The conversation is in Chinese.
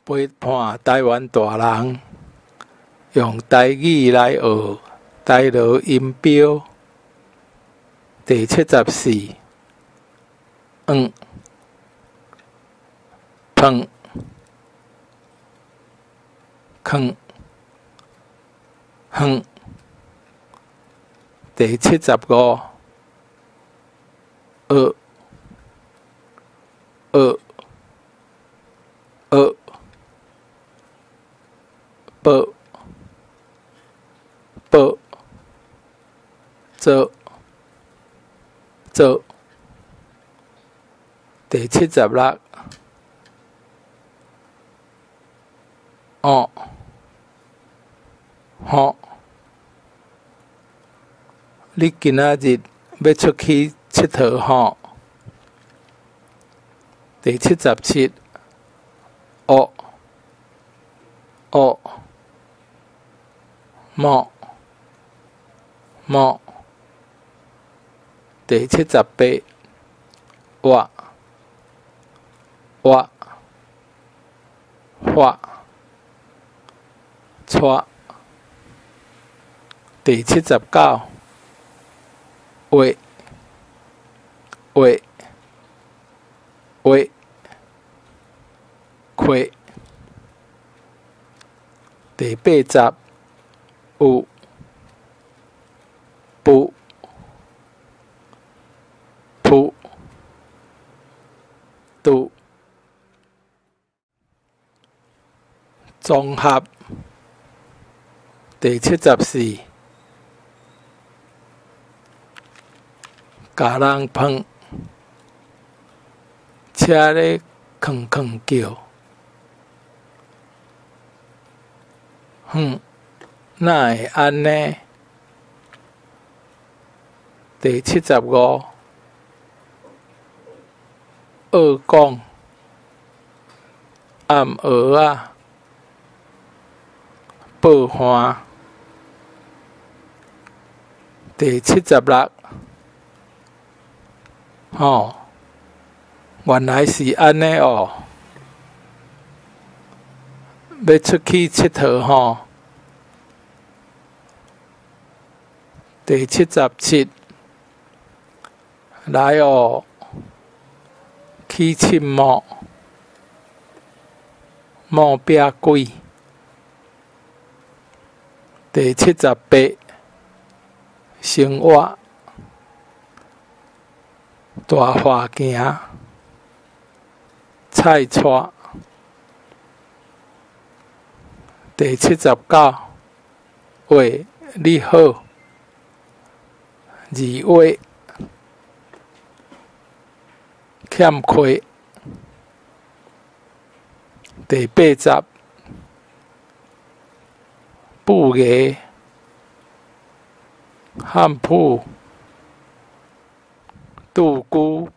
陪伴台湾大人用台语来学台罗音标。第74，碰，坑，哼。第75，报，做。第76，你今仔日要出去佚佗吼？第77，毛。第78，画。带。第79，话。开。第80，有。不。扑。拄。综合。第74，甲人碰，车咧吭吭叫，哪会安呢？第75，学讲，暗学仔，报函。第76，原来是安尼哦，要出去佚佗吼。第77，来哦，去凊毛，毛壁鬼。第78，生活，大花行，菜菜。第79，喂，你好，字画，欠亏。第80，布艺，汉普，杜姑。